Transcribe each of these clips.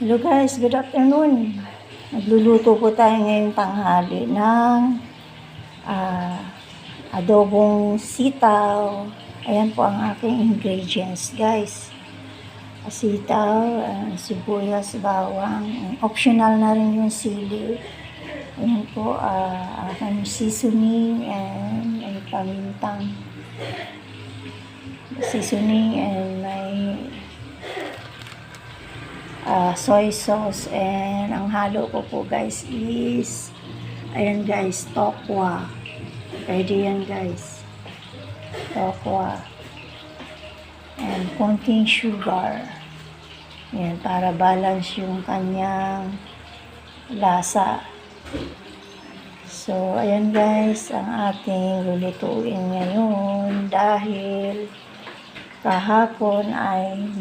Hello guys, good afternoon. Magluluto po tayo ngayong tanghali ng adobong sitaw. Ayan po ang aking ingredients guys. Sitaw, sibuyas, bawang. Optional na rin yung sili. Ayan po, aking seasoning and pamintang. Seasoning and may soy sauce, and ang halo ko po guys is ayan guys, tokwa. Ready yan guys, tokwa, and konting sugar yan para balance yung kanyang lasa. So ayan guys ang ating lulutuin ngayon dahil kahapon ay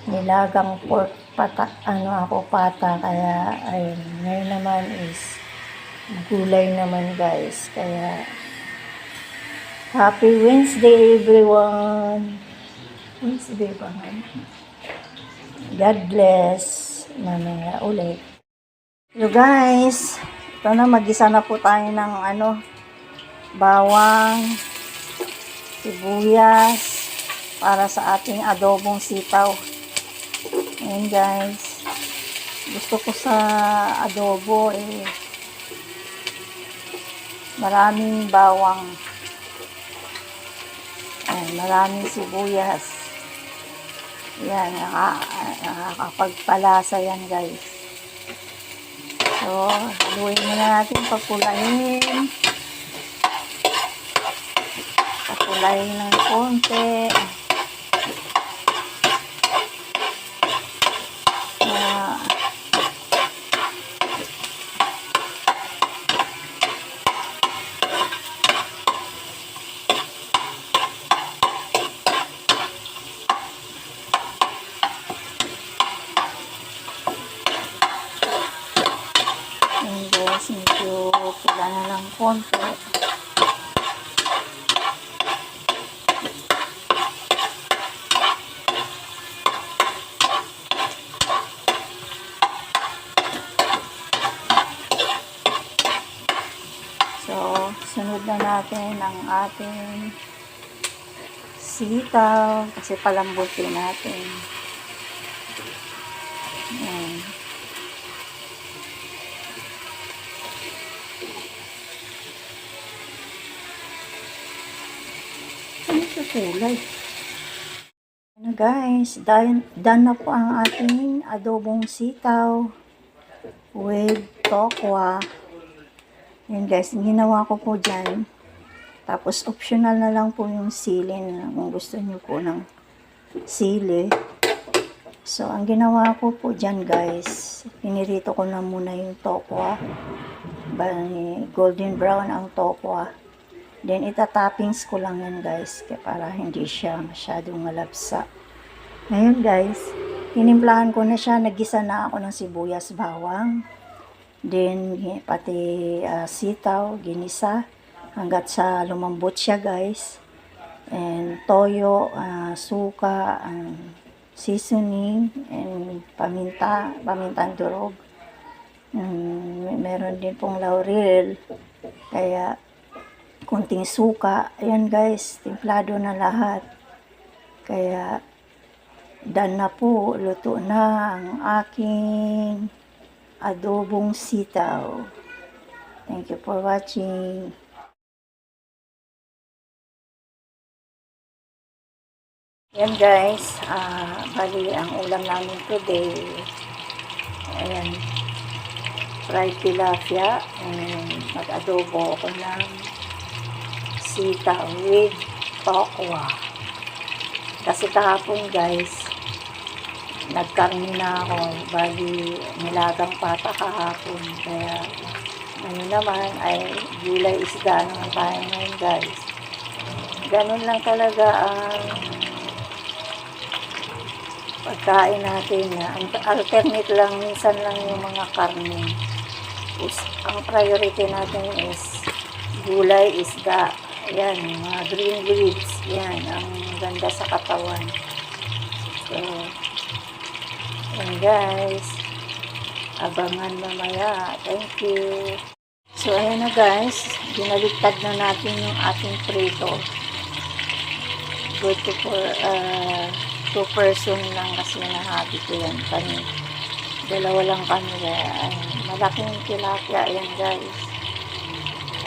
nilagang pork pata, kaya ayun, ngayon naman is gulay naman guys, kaya happy Wednesday everyone. Wednesday ba nga? God bless. Mamaya ulit. So guys, ito na, mag-isa na po tayo ng bawang, sibuyas para sa ating adobong sitaw. Ayan guys, gusto ko sa adobo maraming bawang, maraming sibuyas. Yan, nakakapagpalasa yan guys. So haluin muna natin, papulayin ng konti. Medyo pula na lang konti. So, sunod na natin ang ating sitaw kasi palambutin natin. Ayan. Kulay. Na guys, done na po ang ating adobong sitaw with tokwa. Yan guys, ginawa ko po dyan. Tapos optional na lang po yung sili kung gusto nyo po ng sili. So ang ginawa ko po dyan guys, pinirito ko na muna yung tokwa. Golden brown ang tokwa. Then, itatoppings ko lang yan guys, para hindi siya masyadong malapsa. Ngayon guys, tinimplahan ko na siya, nagisa na ako ng sibuyas, bawang. Then, pati sitaw, ginisa, hanggat sa lumambot siya guys. And toyo, suka, seasoning, and pamintang durog. Meron din pong laurel, kaya kunting suka. Ayan guys, timplado na lahat. Kaya done na po, luto na ang aking adobong sitaw. Thank you for watching. Ayan guys, bali ang ulam namin today, ayan, fried tilapia, and mag-adobo ako ng sitaw with tokwa. Kasi kahapon guys, nagkarni na ako, bali nilagang pata kahapon, kaya ngayon naman ay gulay isda naman tayo ngayon guys. Ganun lang talaga ang pagkain natin, alternate lang, minsan lang yung mga karne. Ang priority natin is gulay, isda. Yan, mga green leaves. Yan, ang ganda sa katawan. So, Ayan guys. Abangan mamaya. Thank you. So ayan na guys. Binaligtad na natin yung ating prito. Good to for 2 person lang kasi nahati ko yan. Dalawa lang kami. Malaking tilapia. Ayan guys.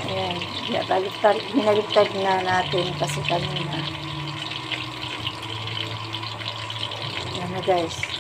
Ayan. Binaligtad na natin kasi kanina. Ayan na guys.